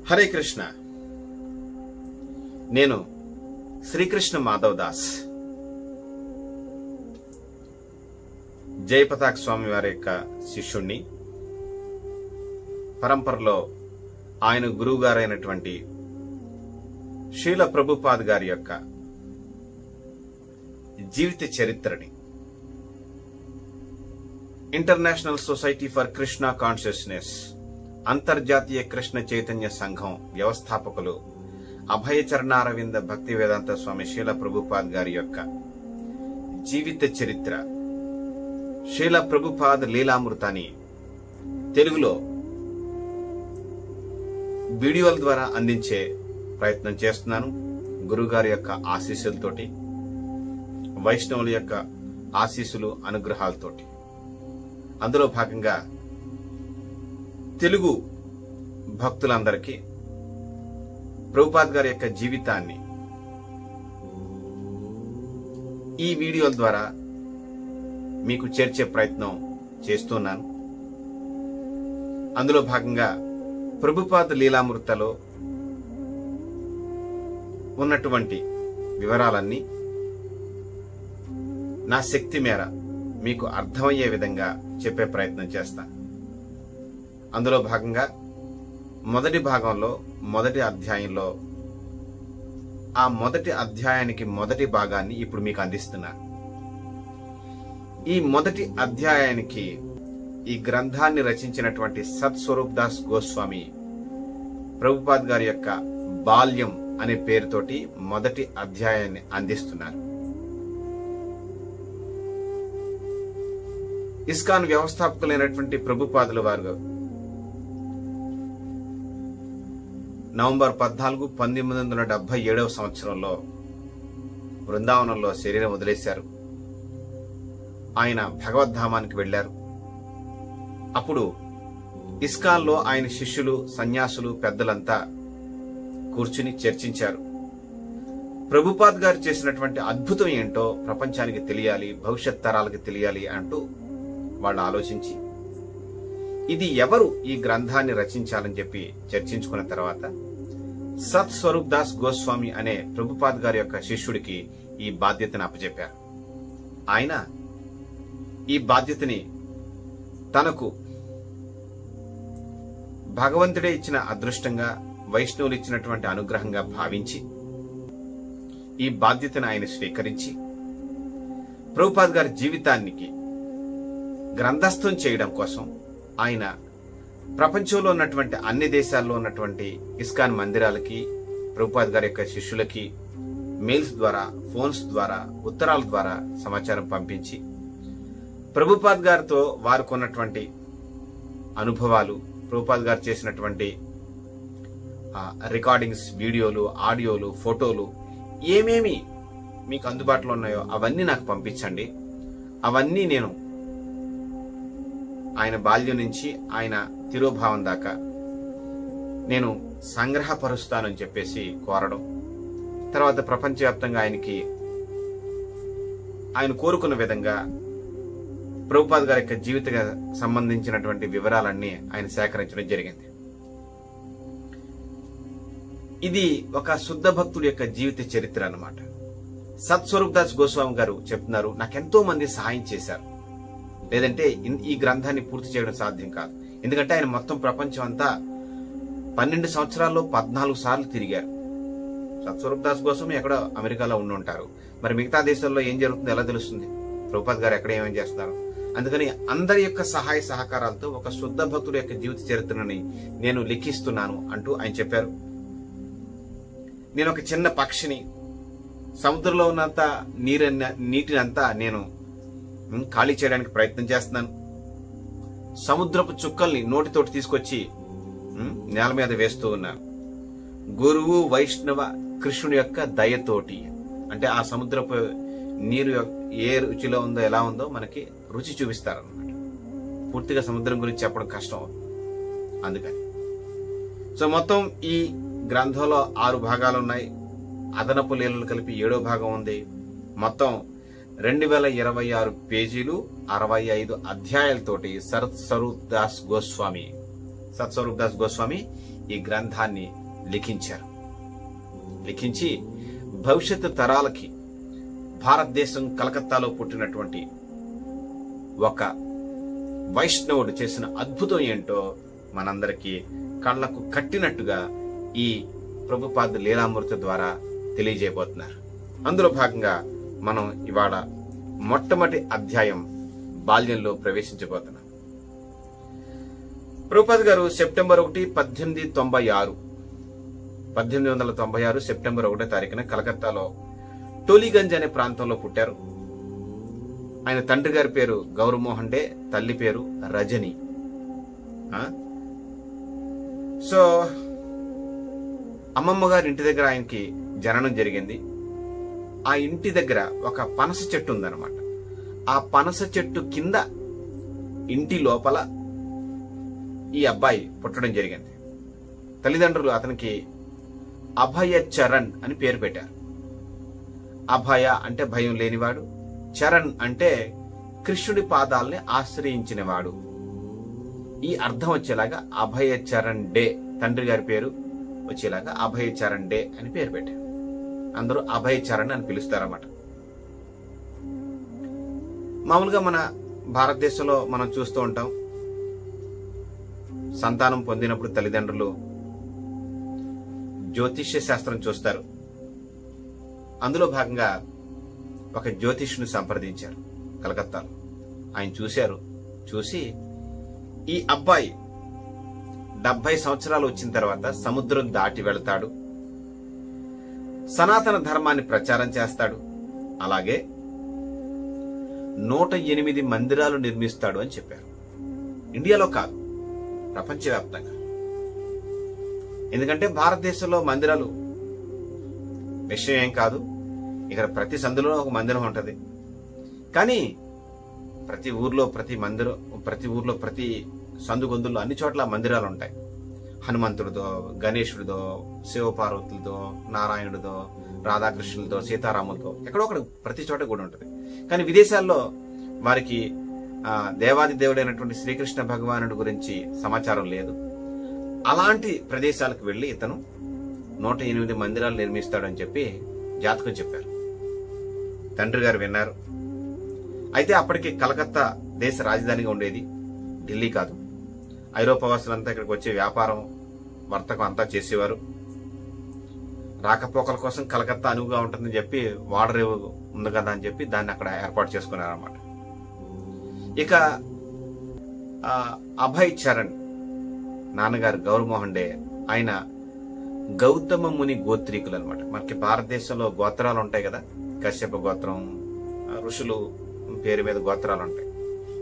హరే కృష్ణ. నేను శ్రీకృష్ణ మాధవ్ దాస్, జయపతాక్ స్వామి వారి యొక్క శిష్యుణ్ణి. పరంపరలో ఆయన గురువు గారైనటువంటి శ్రీల ప్రభుపాద్ గారి యొక్క జీవిత చరిత్రని international society for Krishna consciousness, అంతర్జాతీయ కృష్ణ చైతన్య సంఘం వ్యవస్థాపకులు అభయచరణారవింద భక్తి వేదాంత స్వామి శ్రీల ప్రభుపాద్ గారి యొక్క జీవిత చరిత్ర, శ్రీల ప్రభుపాద్ లీలామృతాన్ని తెలుగులో వీడియోల ద్వారా అందించే ప్రయత్నం చేస్తున్నాను. గురుగారి యొక్క ఆశీస్సులతోటి, వైష్ణవుల యొక్క ఆశీస్సులు అనుగ్రహాలతోటి. అందులో భాగంగా తెలుగు భక్తులందరికీ ప్రభుపాద్ గారి యొక్క జీవితాన్ని ఈ వీడియోల ద్వారా మీకు చేర్చే ప్రయత్నం చేస్తున్నాను. అందులో భాగంగా ప్రభుపాద్ లీలామృతలో ఉన్నటువంటి వివరాలన్నీ నా శక్తి మేర మీకు అర్థమయ్యే విధంగా చెప్పే ప్రయత్నం చేస్తాను. అందులో భాగంగా మొదటి భాగంలో మొదటి అధ్యాయంలో ఆ మొదటి అధ్యాయానికి మొదటి భాగాన్ని ఇప్పుడు మీకు అందిస్తున్నాను. ఈ మొదటి అధ్యాయానికి ఈ గ్రంథాన్ని రచించినటువంటి సత్ స్వరూప్ దాస్ గోస్వామి ప్రభుపాద్ గారి యొక్క బాల్యం అనే పేరుతోటి మొదటి అధ్యాయాన్ని అందిస్తున్నారు. ఇస్కాన్ వ్యవస్థాపకులైనటువంటి ప్రభుపాదుల వారు నవంబర్ 14, 1977 సంవత్సరంలో బృందావనంలో శరీరం వదిలేశారు. ఆయన భగవద్ధామానికి వెళ్లారు. అప్పుడు ఇస్కాన్లో ఆయన శిష్యులు, సన్యాసులు, పెద్దలంతా కూర్చుని చర్చించారు. ప్రభుపాద్ గారు చేసినటువంటి అద్భుతం ఏంటో ప్రపంచానికి తెలియాలి, భవిష్యత్ తరాలకు తెలియాలి అంటూ వాళ్ళు ఆలోచించి ఇది ఎవరు ఈ గ్రంథాన్ని రచించాలని చెప్పి చర్చించుకున్న తర్వాత సత్ స్వరూప్ దాస్ గోస్వామి అనే ప్రభుపాద్ గారి యొక్క శిష్యుడికి ఈ బాధ్యతను అప్పచెప్పారు. ఆయన ఈ బాధ్యతని తనకు భగవంతుడే ఇచ్చిన అదృష్టంగా, వైష్ణవులు ఇచ్చినటువంటి అనుగ్రహంగా భావించి ఈ బాధ్యతను ఆయన స్వీకరించి ప్రభుపాద్ గారి జీవితానికి గ్రంథస్థం చేయడం కోసం ఆయన ప్రపంచంలో ఉన్నటువంటి అన్ని దేశాల్లో ఉన్నటువంటి ఇస్కాన్ మందిరాలకి, ప్రభుపాద్ గారి యొక్క శిష్యులకి మెయిల్స్ ద్వారా, ఫోన్స్ ద్వారా, ఉత్తరాల ద్వారా సమాచారం పంపించి ప్రభుపాద్ గారితో వారికి ఉన్నటువంటి అనుభవాలు, ప్రభుపాద్ గారు చేసినటువంటి రికార్డింగ్స్, వీడియోలు, ఆడియోలు, ఫోటోలు ఏమేమి మీకు అందుబాటులో ఉన్నాయో అవన్నీ నాకు పంపించండి. అవన్నీ నేను ఆయన బాల్యం నుంచి ఆయన తిరోభావం దాకా నేను సంగ్రహపరుస్తానని చెప్పేసి కోరడం. తర్వాత ప్రపంచవ్యాప్తంగా ఆయన కోరుకున్న విధంగా ప్రభుపాద్ గారి యొక్క జీవిత సంబంధించినటువంటి వివరాలన్నీ ఆయన సేకరించడం జరిగింది. ఇది ఒక శుద్ధ భక్తుడి యొక్క జీవిత చరిత్ర అన్నమాట. సత్ స్వరూప్ దాస్ గోస్వామి గారు చెప్తున్నారు, నాకెంతో మంది సహాయం చేశారు, లేదంటే ఈ గ్రంథాన్ని పూర్తి చేయడం సాధ్యం కాదు. ఎందుకంటే ఆయన మొత్తం ప్రపంచం అంతా 12 సంవత్సరాల్లో 14 సార్లు తిరిగారు. సత్ స్వరూప్ దాస్ గోస్వామి ఎక్కడో అమెరికాలో ఉండి ఉంటారు. మరి మిగతా దేశాల్లో ఏం జరుగుతుందో ఎలా తెలుస్తుంది? ప్రభుపాద్ గారు ఎక్కడ ఏమేం చేస్తున్నారు? అందుకని అందరి యొక్క సహాయ సహకారాలతో ఒక శుద్ధ భక్తుడి యొక్క జీవిత చరిత్రని నేను లిఖిస్తున్నాను అంటూ ఆయన చెప్పారు. నేను ఒక చిన్న పక్షిని, సముద్రంలో ఉన్నంత నీటినంతా నేను ఖాళీ చేయడానికి ప్రయత్నం చేస్తున్నాను. సముద్రపు చుక్కల్ని నోటితోటి తీసుకొచ్చి నేల మీద వేస్తూ ఉన్నాను. గురువు, వైష్ణవ, కృష్ణుడి యొక్క దయతోటి. అంటే ఆ సముద్రపు నీరు ఏ రుచిలో ఉందో, ఎలా ఉందో మనకి రుచి చూపిస్తారు అన్నమాట. పూర్తిగా సముద్రం గురించి చెప్పడం కష్టం, అందుకని. సో మొత్తం ఈ గ్రంథంలో 6 భాగాలు ఉన్నాయి. అదనపు లీలలు కలిపి 7వ భాగం ఉంది. మొత్తం 2026 పేజీలు, 65 అధ్యాయాలతోటి సత్ స్వరూప్ దాస్ గోస్వామి ఈ గ్రంథాన్ని లిఖించారు. లిఖించి భవిష్యత్తు తరాలకి భారతదేశం కలకత్తాలో పుట్టినటువంటి ఒక వైష్ణవుడు చేసిన అద్భుతం ఏంటో మనందరికీ కళ్లకు కట్టినట్టుగా ఈ ప్రభుపాద లీలామృతి ద్వారా తెలియజేయబోతున్నారు. అందులో భాగంగా మనం ఇవాళ మొట్టమొదటి అధ్యాయం బాల్యంలో ప్రవేశించబోతున్నాం. ప్రభుపాద గారు సెప్టెంబర్ 1, 1896 సెప్టెంబర్ 1వ తారీఖున కలకత్తాలో టోలీగంజ్ అనే ప్రాంతంలో పుట్టారు. ఆయన తండ్రి గారి పేరు గౌరమోహన్ డే, తల్లి పేరు రజని. సో అమ్మమ్మ గారి ఇంటి దగ్గర ఆయనకి జననం జరిగింది. ఆ ఇంటి దగ్గర ఒక పనస చెట్టు ఉందన్నమాట. ఆ పనస చెట్టు కింద ఇంటి లోపల ఈ అబ్బాయి పుట్టడం జరిగింది. తల్లిదండ్రులు అతనికి అభయ చరణ్ అని పేరు పెట్టారు. అభయ అంటే భయం లేనివాడు, చరణ్ అంటే కృష్ణుడి పాదాలని ఆశ్రయించినవాడు. ఈ అర్థం వచ్చేలాగా అభయ చరణ్ డే, తండ్రి గారి పేరు వచ్చేలాగా అభయ చరణ్ డే అని పేరు పెట్టారు. అందరూ అభయ చరణ్ అని పిలుస్తారన్నమాట. మామూలుగా మన భారతదేశంలో మనం చూస్తూ ఉంటాం, సంతానం పొందినప్పుడు తల్లిదండ్రులు జ్యోతిష్య శాస్త్రం చూస్తారు. అందులో భాగంగా ఒక జ్యోతిష్యుని సంప్రదించారు కలకత్తాలో. ఆయన చూసి ఈ అబ్బాయి 70 సంవత్సరాలు వచ్చిన తర్వాత సముద్రం దాటి వెళతాడు, సనాతన ధర్మాన్ని ప్రచారం చేస్తాడు, అలాగే 108 మందిరాలు నిర్మిస్తాడు అని చెప్పారు. ఇండియాలో కాదు, ప్రపంచవ్యాప్తంగా. ఎందుకంటే భారతదేశంలో మందిరాలు విషయం ఏం కాదు. ఇక్కడ ప్రతి సందులో ఒక మందిరం ఉంటది. కానీ ప్రతి ఊర్లో ప్రతి సందు గొంతుల్లో అన్ని చోట్ల మందిరాలు ఉంటాయి. హనుమంతుడిదో, గణేశుడిదో, శివపార్వతులతో, నారాయణుడిదో, రాధాకృష్ణులతో, సీతారాములతో ఎక్కడో ఒకటి ప్రతి చోట కూడా ఉంటుంది. కానీ విదేశాల్లో వారికి దేవాది దేవుడైనటువంటి శ్రీకృష్ణ భగవానుడి గురించి సమాచారం లేదు. అలాంటి ప్రదేశాలకు వెళ్లి ఇతను 108 మందిరాలు నిర్మిస్తాడని చెప్పి జాతకం చెప్పారు. తండ్రి గారు విన్నారు. అయితే అప్పటికి కలకత్తా దేశ రాజధానిగా ఉండేది, ఢిల్లీ కాదు. ఐరోపా వాసులంతా ఇక్కడికి వచ్చే వ్యాపారం, వర్తకం అంతా చేసేవారు. రాకపోకల కోసం కలకత్తా అనువుగా ఉంటుందని చెప్పి వాడరేవు ఉంది కదా అని చెప్పి దాన్ని అక్కడ ఏర్పాటు చేసుకున్నారన్నమాట. ఇక అభయ్ చరణ్ నాన్నగారు గౌరమోహన్ డే, ఆయన గౌతమ ముని గోత్రీకులు అనమాట. మనకి భారతదేశంలో గోత్రాలు ఉంటాయి కదా, కశ్యప గోత్రం, ఋషులు పేరు మీద గోత్రాలు ఉంటాయి.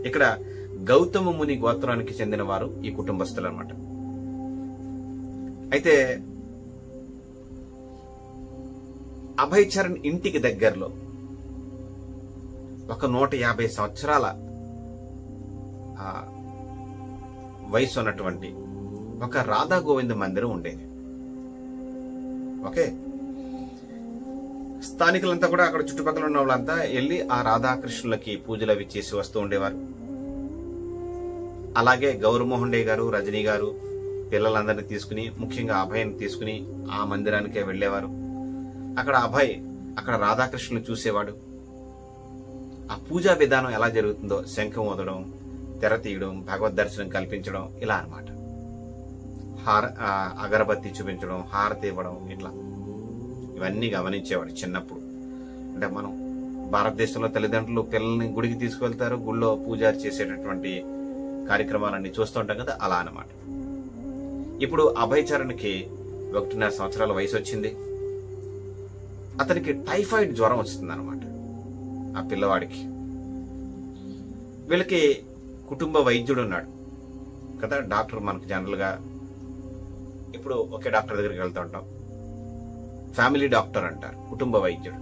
ఇక్కడ గౌతమ ముని గోత్రానికి చెందిన వారు ఈ కుటుంబస్తులు అనమాట. అయితే అభయ్ చరణ్ ఇంటికి దగ్గరలో ఒక 150 సంవత్సరాల వయసు ఉన్నటువంటి ఒక రాధా గోవింద మందిరం ఉండేది. ఓకే, స్థానికులంతా కూడా అక్కడ చుట్టుపక్కల ఉన్న వాళ్ళంతా వెళ్ళి ఆ రాధాకృష్ణులకి పూజలు అవి చేసి వస్తూ ఉండేవారు. అలాగే గౌరమోహన్ డే గారు, రజనీ గారు పిల్లలందరినీ తీసుకుని, ముఖ్యంగా అభయ్ని తీసుకుని ఆ మందిరానికే వెళ్లేవారు. అక్కడ అభయ్ అక్కడ రాధాకృష్ణులు చూసేవాడు. ఆ పూజా విధానం ఎలా జరుగుతుందో, శంఖం ఊదడం, తెర తీయడం, భగవద్ దర్శనం కల్పించడం, ఇలా అన్నమాట. అగరబత్తి చూపించడం, హారతి ఇవ్వడం, ఇట్లా ఇవన్నీ గమనించేవాడు చిన్నప్పుడు. అంటే మనం భారతదేశంలో తల్లిదండ్రులు పిల్లల్ని గుడికి తీసుకువెళ్తారు, గుళ్ళో పూజారి చేసేటటువంటి కార్యక్రమాలన్నీ చూస్తూ ఉంటాం కదా, అలా అన్నమాట. ఇప్పుడు అభయ్ చరణ్కి 1.5 సంవత్సరాల వయసు వచ్చింది. అతనికి టైఫాయిడ్ జ్వరం వస్తుంది అనమాట ఆ పిల్లవాడికి. వీళ్ళకి కుటుంబ వైద్యుడు ఉన్నాడు కదా, డాక్టర్. మనకు జనరల్ గా ఇప్పుడు ఒకే డాక్టర్ దగ్గరికి వెళ్తూ ఉంటాం, ఫ్యామిలీ డాక్టర్ అంటారు, కుటుంబ వైద్యుడు.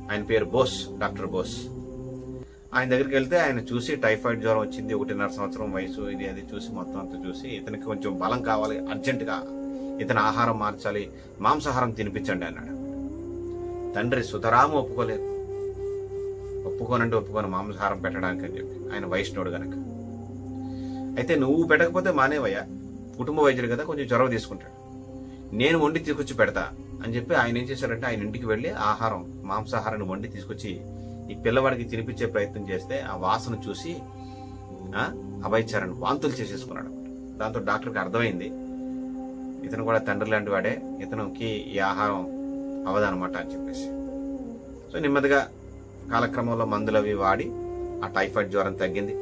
ఆయన పేరు బోస్, డాక్టర్ బోస్. ఆయన దగ్గరికి వెళ్తే ఆయన చూసి టైఫాయిడ్ జ్వరం వచ్చింది, 1.5 సంవత్సరం వయసు, ఇది అది చూసి మొత్తం అంతా చూసి ఇతనికి కొంచెం బలం కావాలి, అర్జెంటుగా ఇతని ఆహారం మార్చాలి, మాంసాహారం తినిపించండి అన్నాడు. తండ్రి సుతరాము ఒప్పుకోలేదు. ఒప్పుకోను మాంసాహారం పెట్టడానికి అని చెప్పి, ఆయన వైష్ణవుడు గనక. అయితే నువ్వు పెట్టకపోతే మానేవయ్యా, కుటుంబ వైద్యుడు కదా, కొంచెం చొరవ తీసుకుంటాడు. నేను వండి తీసుకొచ్చి పెడతా అని చెప్పి ఆయన ఏం చేశాడంటే ఆయన ఇంటికి వెళ్ళి ఆహారం, మాంసాహారాన్ని వండి తీసుకొచ్చి ఈ పిల్లవాడికి తినిపించే ప్రయత్నం చేస్తే ఆ వాసన చూసి అభయ్ చరణ్ వాంతులు చేసేసుకున్నాడు. దాంతో డాక్టర్కి అర్థమైంది ఇతను కూడా తండ్రి లాంటి వాడే, ఇతనికి ఈ ఆహారం అవదనమాట అని చెప్పేసి. సో నెమ్మదిగా కాలక్రమంలో మందులు అవి వాడి ఆ టైఫాయిడ్ జ్వరం తగ్గింది.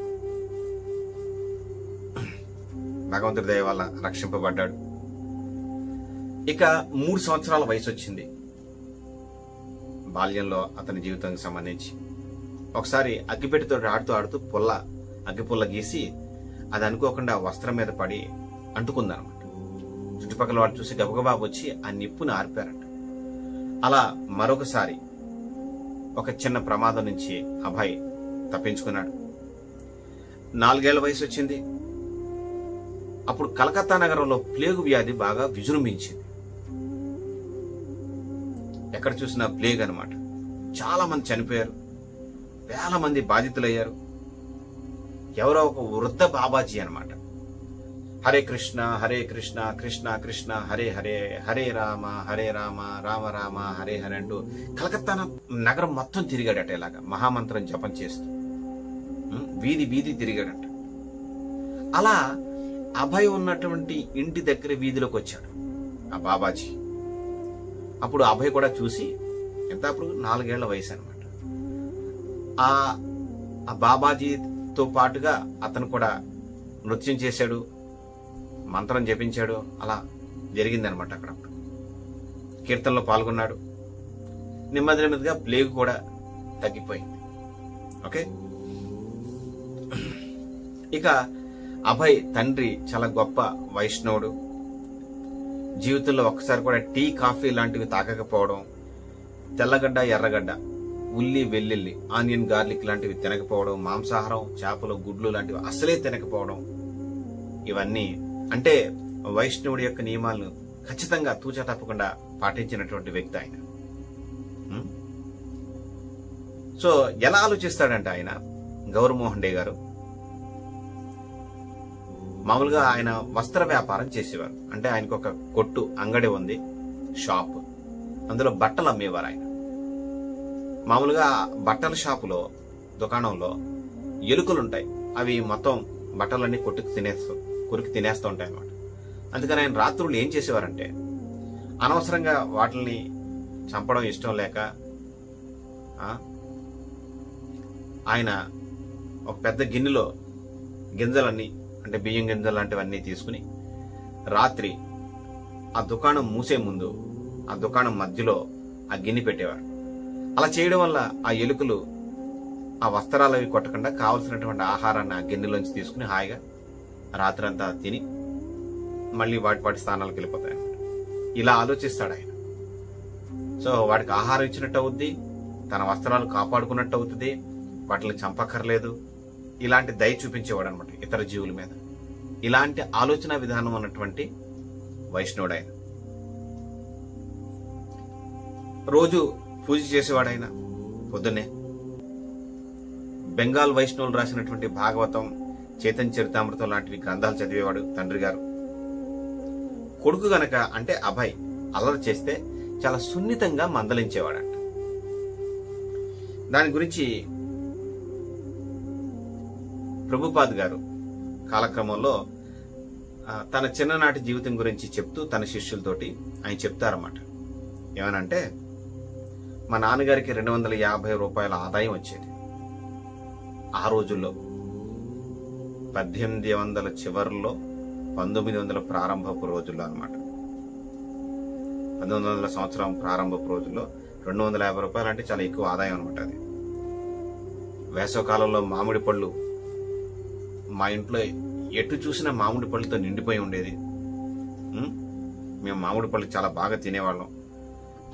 భగవంతుడి దయ వల్ల రక్షింపబడ్డాడు. ఇక 3 సంవత్సరాల వయసు వచ్చింది బాల్యంలో అతని జీవితానికి సంబంధించి. ఒకసారి అగ్గిపెట్టితో ఆడుతూ అగ్గిపుల్ల గీసి అది అనుకోకుండా వస్త్రం మీద పడి అంటుకుందనమాట. చుట్టుపక్కల వాళ్ళు చూసి గబగబా వచ్చి ఆ నిప్పుని ఆర్పారంట. అలా మరొకసారి ఒక చిన్న ప్రమాదం నుంచి అభయ్ తప్పించుకున్నాడు. 4 ఏళ్ల వయసు వచ్చింది. అప్పుడు కలకత్తా నగరంలో ప్లేగు వ్యాధి బాగా విజృంభించింది. ఎక్కడ చూసినా ప్లేగ్ అనమాట. చాలా మంది చనిపోయారు, వేల మంది బాధితులయ్యారు. ఎవరో ఒక వృద్ధ బాబాజీ అనమాట, హరే కృష్ణ హరే కృష్ణ కృష్ణ కృష్ణ హరే హరే హరే రామ రామ రామ హరే హరే అంటూ కలకత్తా నగరం మొత్తం తిరిగాడట. ఇలాగా మహామంత్రం జపం చేస్తూ వీధి వీధి తిరిగాడట. అలా అభయ్ ఉన్నటువంటి ఇంటి దగ్గర వీధిలోకి వచ్చాడు ఆ బాబాజీ. అప్పుడు అభయ్ కూడా చూసి, ఎంత అప్పుడు 4 ఏళ్ల వయసు అనమాట, ఆ బాబాజీతో పాటుగా అతను కూడా నృత్యం చేశాడు, మంత్రం జపించాడు. అలా జరిగిందనమాట. అక్కడ కీర్తనలో పాల్గొన్నాడు. నెమ్మదిగా ప్లేగు కూడా తగ్గిపోయింది. ఓకే. ఇక అభయ్ తండ్రి చాలా గొప్ప వైష్ణవుడు. జీవితంలో ఒక్కసారి కూడా టీ కాఫీ లాంటివి తాగకపోవడం, తెల్లగడ్డ ఎర్రగడ్డ, ఉల్లి వెల్లుల్లి, ఆనియన్ గార్లిక్ లాంటివి తినకపోవడం, మాంసాహారం చేపలు గుడ్లు లాంటివి అసలే తినకపోవడం, ఇవన్నీ అంటే వైష్ణవుడి యొక్క నియమాలను ఖచ్చితంగా తూచా తప్పకుండా పాటించినటువంటి వ్యక్తి ఆయన. సో ఎలా ఆలోచిస్తాడంటే ఆయన, గౌరమోహన్ డే గారు మామూలుగా ఆయన వస్త్ర వ్యాపారం చేసేవారు. అంటే ఆయనకు ఒక కొట్టు, అంగడి ఉంది, షాప్. అందులో బట్టలు అమ్మేవారు ఆయన. మామూలుగా బట్టల షాపులో, దుకాణంలో ఎలుకలు ఉంటాయి. అవి మొత్తం బట్టలన్నీ కొరికి తినేస్తూ ఉంటాయి అన్నమాట. అందుకని ఆయన రాత్రులు ఏం చేసేవారంటే, అనవసరంగా వాటిని చంపడం ఇష్టం లేక ఆయన ఒక పెద్ద గిన్నెలో గింజలన్నీ, అంటే బియ్యం గింజలు లాంటివన్నీ తీసుకుని రాత్రి ఆ దుకాణం మూసే ముందు ఆ దుకాణం మధ్యలో ఆ గిన్నె పెట్టేవారు. అలా చేయడం వల్ల ఆ ఎలుకలు ఆ వస్త్రాలు అవి కొట్టకుండా కావలసినటువంటి ఆహారాన్ని ఆ గిన్నెలోంచి తీసుకుని హాయిగా రాత్రి అంతా తిని మళ్ళీ వాటి స్థానాలకు వెళ్ళిపోతాయి. ఇలా ఆలోచిస్తాడు ఆయన. సో వాడికి ఆహారం ఇచ్చినట్టు అవుద్ది, తన వస్త్రాలు కాపాడుకున్నట్టు అవుతుంది, వాటిని చంపక్కర్లేదు. ఇలాంటి దయ చూపించేవాడు అనమాట ఇతర జీవుల మీద. ఇలాంటి ఆలోచన విధానం ఉన్నటువంటి వైష్ణవుడు ఆయన. రోజు పూజ చేసేవాడు ఆయన. పొద్దున్నే బెంగాల్ వైష్ణవులు రాసినటువంటి భాగవతం, చైతన్య చరితామృతం లాంటివి గ్రంథాలు చదివేవాడు తండ్రి గారు. కొడుకు గనక అంటే అభయ్ అల్లరి చేస్తే చాలా సున్నితంగా మందలించేవాడంట. దాని గురించి ప్రభుపాద్ గారు కాలక్రమంలో తన చిన్ననాటి జీవితం గురించి చెప్తూ తన శిష్యులతోటి ఆయన చెప్తారన్నమాట. ఏమనంటే, మా నాన్నగారికి 250 రూపాయల ఆదాయం వచ్చేది ఆ రోజుల్లో. 1800 చివరిలో 1900 ప్రారంభపు రోజుల్లో అనమాట. 1900 సంవత్సరం ప్రారంభపు రోజుల్లో 250 రూపాయలు అంటే చాలా ఎక్కువ ఆదాయం అనమాట. అది వేసవకాలంలో మామిడి పళ్ళు, మా ఇంట్లో ఎటు చూసినా మామిడి పళ్ళతో నిండిపోయి ఉండేది. మేము మామిడి పళ్ళు చాలా బాగా తినేవాళ్ళం.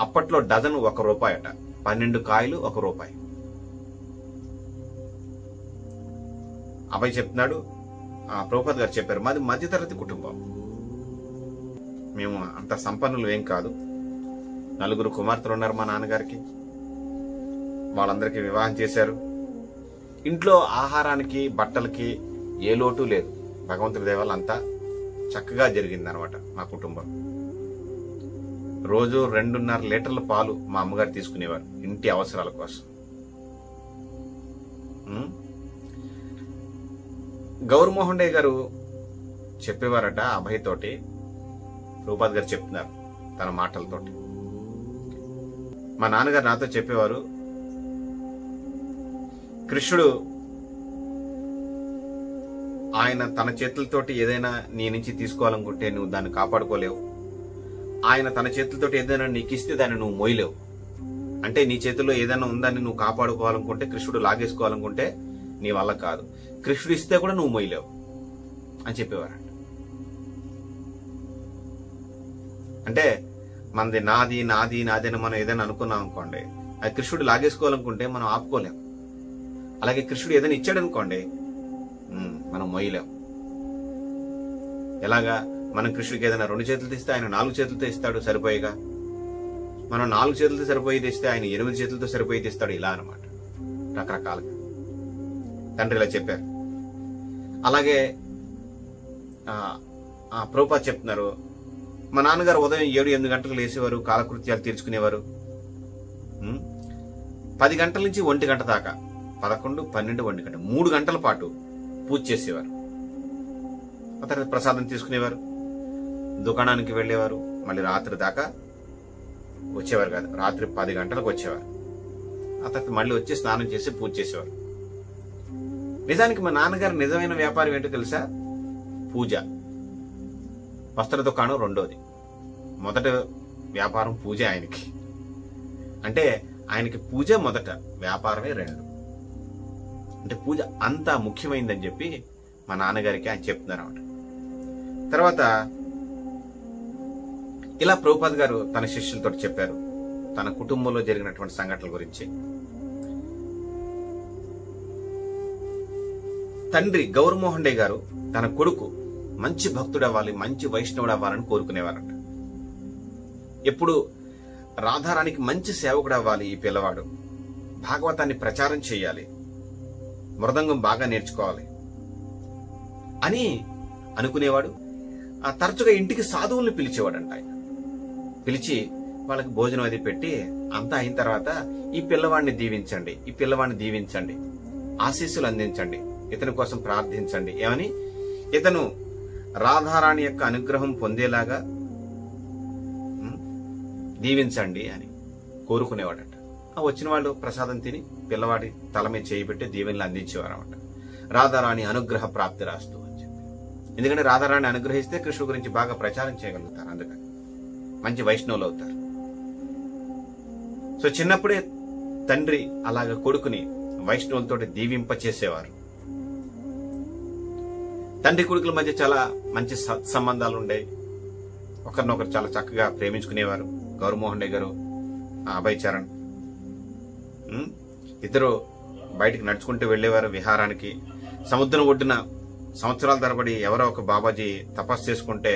అప్పట్లో డజన్ 1 రూపాయి అట, 12 కాయలు 1 రూపాయి. అభయ్ చెప్తున్నాడు, ప్రభుపాద్ గారు చెప్పారు, మాది మధ్యతరగతి కుటుంబం, మేము అంత సంపన్నులు ఏం కాదు. 4 కుమార్తెలు ఉన్నారు మా నాన్నగారికి, వాళ్ళందరికీ వివాహం చేశారు. ఇంట్లో ఆహారానికి బట్టలకి ఏ లోటు లేదు. భగవంతుడి దయ వల్ల అంతా చక్కగా జరిగింది అనమాట మా కుటుంబం. రోజు 2.5 లీటర్ల పాలు మా అమ్మగారు తీసుకునేవారు ఇంటి అవసరాల కోసం. గౌరమోహన్ డే గారు చెప్పేవారట అభయ్ తోటి, రూపాద్ గారు చెప్తున్నారు తన మాటలతోటి. మా నాన్నగారు నాతో చెప్పేవారు, కృష్ణుడు ఆయన తన చేతులతోటి ఏదైనా నీ నుంచి తీసుకోవాలనుకుంటే నువ్వు దాన్ని కాపాడుకోలేవు. ఆయన తన చేతులతోటి ఏదైనా నీకు ఇస్తే దాన్ని నువ్వు మోయలేవు. అంటే నీ చేతుల్లో ఏదైనా ఉందని నువ్వు కాపాడుకోవాలనుకుంటే, కృష్ణుడు లాగేసుకోవాలనుకుంటే నీ వల్ల కాదు. కృష్ణుడు ఇస్తే కూడా నువ్వు మోయలేవు అని చెప్పేవారంట. అంటే మనది నాది నాది నాది అని మనం ఏదైనా అనుకున్నాం అనుకోండి, అది కృష్ణుడు లాగేసుకోవాలనుకుంటే మనం ఆపుకోలేం. అలాగే కృష్ణుడు ఏదైనా ఇచ్చాడు అనుకోండి, మనం మోయలేం. ఎలాగా? మనం కృష్ణుడికి ఏదైనా 2 చేతులతో ఇస్తే ఆయన 4 చేతులతో ఇస్తాడు సరిపోయిగా. మనం 4 చేతులతో సరిపోయేది ఇస్తే ఆయన 8 చేతులతో సరిపోయేది ఇస్తాడు. ఇలా అనమాట రకరకాలుగా తండ్రి ఇలా చెప్పారు. అలాగే ప్రభుపాద్ చెప్తున్నారు, మా నాన్నగారు ఉదయం 7-8 గంటలకు లేసేవారు, కాలకృత్యాలు తీర్చుకునేవారు. 10 గంటల నుంచి 1 గంట దాకా, 11, 12, 1 గంట 3 గంటల పాటు పూజ చేసేవారు. ఆ తర్వాత ప్రసాదం తీసుకునేవారు, దుకాణానికి వెళ్లేవారు, మళ్ళీ రాత్రి దాకా వచ్చేవారు కాదు, రాత్రి 10 గంటలకు వచ్చేవారు. ఆ తర్వాత మళ్ళీ వచ్చి స్నానం చేసి పూజ చేసేవారు. నిజానికి మా నాన్నగారు నిజమైన వ్యాపారం ఏంటో తెలుసా? పూజ. వస్త్ర దుకాణం రెండోది, మొదట వ్యాపారం పూజ ఆయనకి. అంటే ఆయనకి పూజ మొదట, వ్యాపారమే 2. అంటే పూజ అంత ముఖ్యమైందని చెప్పి మా నాన్నగారికి ఆయన చెప్తున్నారు అన్నమాట. తర్వాత ఇలా ప్రభుపాద్ గారు తన శిష్యులతో చెప్పారు తన కుటుంబంలో జరిగినటువంటి సంఘటనల గురించి. తండ్రి గౌరమోహన్ డే గారు తన కొడుకు మంచి భక్తుడవ్వాలి, మంచి వైష్ణవుడు అవ్వాలని కోరుకునేవారట. ఎప్పుడు రాధారానికి మంచి సేవకుడు అవ్వాలి ఈ పిల్లవాడు, భాగవతాన్ని ప్రచారం చేయాలి, మృదంగం బాగా నేర్చుకోవాలి అని అనుకునేవాడు. ఆ తరచుగా ఇంటికి సాధువుల్ని పిలిచేవాడంట. ఆయన పిలిచి వాళ్ళకి భోజనం అది పెట్టి అంతా అయిన తర్వాత ఈ పిల్లవాడిని దీవించండి, ఈ పిల్లవాడిని దీవించండి, ఆశీస్సులు అందించండి, ఇతని కోసం ప్రార్థించండి, ఏమని ఇతను రాధారాణి యొక్క అనుగ్రహం పొందేలాగా దీవించండి అని కోరుకునేవాడట. వచ్చిన వాళ్ళు ప్రసాదం తిని పిల్లవాడి తల మీద చేయి పెట్టి దీవెనలు అందించేవారు అన్నమాట. రాధారాణి అనుగ్రహ ప్రాప్తి రాస్తూ అని చెప్పి. ఎందుకంటే రాధారాణి అనుగ్రహిస్తే కృష్ణుడు గురించి బాగా ప్రచారం చేయగలుగుతారు, అందుకని మంచి వైష్ణవులు అవుతారు. సో చిన్నప్పుడే తండ్రి అలాగ కొడుకుని వైష్ణవులతో దీవింప చేసేవారు. తండ్రి కొడుకుల మధ్య చాలా మంచి సత్సంబంధాలు ఉండేవి. ఒకరినొకరు చాలా చక్కగా ప్రేమించుకునేవారు. గౌరమోహన్ డే గారు, అభయ్ చరణ్ ఇద్దరు బయటికి నడుచుకుంటూ వెళ్లేవారు విహారానికి. సముద్రం ఒడ్డున సంవత్సరాల తరబడి ఎవరో ఒక బాబాజీ తపస్సు చేసుకుంటే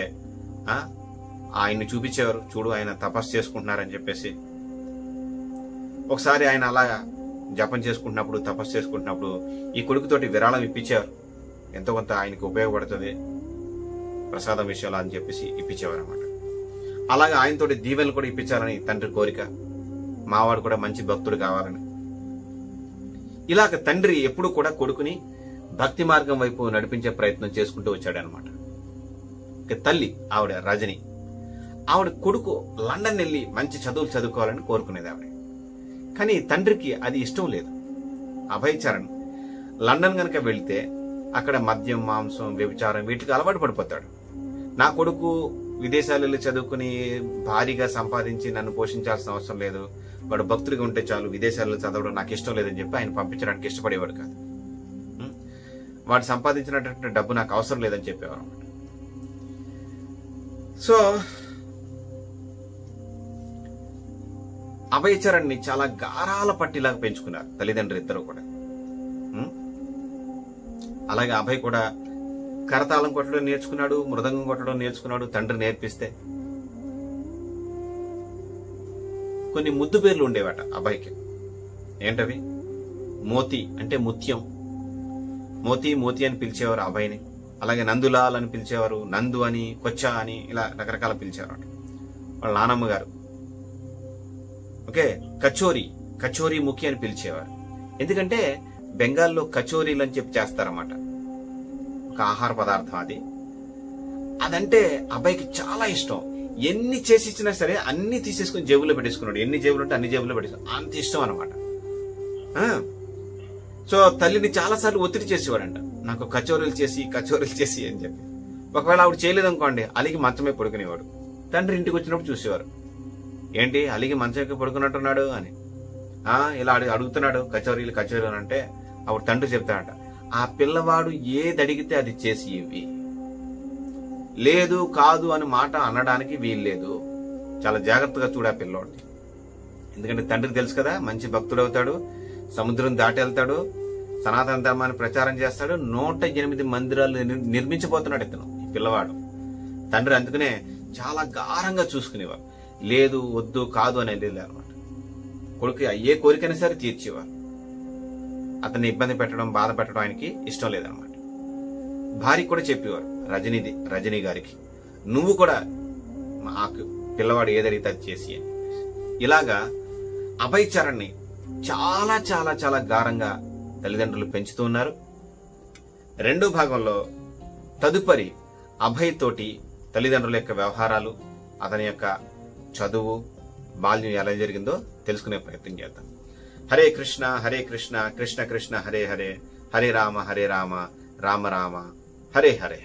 ఆయన్ని చూపించేవారు, చూడు ఆయన తపస్సు చేసుకుంటున్నారని చెప్పేసి. ఒకసారి ఆయన అలా జపం చేసుకుంటున్నప్పుడు, తపస్సు చేసుకుంటున్నప్పుడు ఈ కొడుకుతోటి విరాళం ఇప్పించేవారు, ఎంతో కొంత ఆయనకు ఉపయోగపడుతుంది ప్రసాదం విషయాలు అని చెప్పేసి ఇప్పించేవారు అనమాట. అలాగే ఆయనతోటి దీవెనలు కూడా ఇప్పించాలని తండ్రి కోరిక, మావాడు కూడా మంచి భక్తుడు కావాలని. ఇలాగ తండ్రి ఎప్పుడు కూడా కొడుకుని భక్తి మార్గం వైపు నడిపించే ప్రయత్నం చేసుకుంటూ వచ్చాడనమాట. తల్లి ఆవిడ రజని, ఆవిడ కొడుకు లండన్ వెళ్ళి మంచి చదువులు చదువుకోవాలని కోరుకునేది ఆవిడ. కానీ తండ్రికి అది ఇష్టం లేదు. అభయ్ చరణ్ లండన్ గనక వెళితే అక్కడ మద్యం, మాంసం, వ్యభిచారం వీటికి అలవాటు పడిపోతాడు. నా కొడుకు విదేశాలు వెళ్ళి చదువుకుని భారీగా సంపాదించి నన్ను పోషించాల్సిన అవసరం లేదు, వాడు భక్తుడిగా ఉంటే చాలు, విదేశాల్లో చదవడం నాకు ఇష్టం లేదని చెప్పి ఆయన పంపించడానికి ఇష్టపడేవాడు కాదు. వాడు సంపాదించినటువంటి డబ్బు నాకు అవసరం లేదని చెప్పేవారు అన్నమాట. సో అభయ్ చరణ్ ని చాలా గారాల పట్టిలాగా పెంచుకున్నారు తల్లిదండ్రులు ఇద్దరు కూడా. అలాగే అభయ్ కూడా కరతాళం కొట్టడం నేర్చుకున్నాడు, మృదంగం కొట్టడం నేర్చుకున్నాడు తండ్రి నేర్పిస్తే. కొన్ని ముద్దు పేర్లు ఉండేవట అభయ్కి. ఏంటవి? మోతి అంటే ముత్యం, మోతి మోతి అని పిలిచేవారు అభయ్ని. అలాగే నందులాల్ అని పిలిచేవారు, నందు అని, కొచ్చా అని, ఇలా రకరకాల పిలిచేవారు వాళ్ళ నానమ్మ గారు. ఓకే, కచోరీ ముఖి అని పిలిచేవారు. ఎందుకంటే బెంగాల్లో కచోరీలు అని చెప్పి చేస్తారన్నమాట, ఒక ఆహార పదార్థం అది. అదంటే అబ్బాయికి చాలా ఇష్టం. ఎన్ని చేసి ఇచ్చినా సరే అన్ని తీసేసుకుని జేబులో పెట్టేసుకున్నాడు. ఎన్ని జేబులు ఉంటే అన్ని జేబులో పెట్టేసుకున్నాడు, అంత ఇష్టం అనమాట. సో తల్లిని చాలాసార్లు ఒత్తిడి చేసేవాడంట, నాకు కచోరీలు చేసి అని చెప్పి. ఒకవేళ ఆవిడ చేయలేదనుకోండి, అలిగి మంచమే పడుకునేవాడు. తండ్రి ఇంటికి వచ్చినప్పుడు చూసేవారు, ఏంటి అలిగి మంచం పడుకున్నట్టున్నాడు అని. ఇలా అడుగుతున్నాడు కచోరీలు అని అంటే ఆవిడ తండ్రి చెప్తాడంట, ఆ పిల్లవాడు ఏది అడిగితే అది చేసి ఇవి, లేదు కాదు అని మాట అనడానికి వీల్లేదు, చాలా జాగ్రత్తగా చూడా పిల్లోడిని. ఎందుకంటే తండ్రికి తెలుసు కదా, మంచి భక్తుడు అవుతాడు, సముద్రం దాటి వెళ్తాడు, సనాతన ధర్మాన్ని ప్రచారం చేస్తాడు, 108 మందిరాలు నిర్మించబోతున్నాడు ఇతను, ఈ పిల్లవాడు. తండ్రి అందుకనే చాలా గారంగా చూసుకునేవారు, లేదు వద్దు కాదు అనేది అనమాట. కొడుకు ఏ కోరికైనా సరే తీర్చేవారు. అతన్ని ఇబ్బంది పెట్టడం, బాధ పెట్టడం ఆయనకి ఇష్టం లేదనమాట. భార్యకి కూడా చెప్పేవారు, రజనీ గారికి, నువ్వు కూడా మాకు పిల్లవాడు ఏదడిగితే అది చేసి అని. ఇలాగా అభయ్ చరణ్ని చాలా చాలా చాలా గారంగా తల్లిదండ్రులు పెంచుతూ ఉన్నారు. రెండో భాగంలో తదుపరి అభయ్ తోటి తల్లిదండ్రుల యొక్క వ్యవహారాలు, అతని యొక్క చదువు, బాల్యం ఎలా జరిగిందో తెలుసుకునే ప్రయత్నం చేద్దాం. హరే కృష్ణ కృష్ణ కృష్ణ హరే హరే, హరే రామ రామ రామ హరే హరే.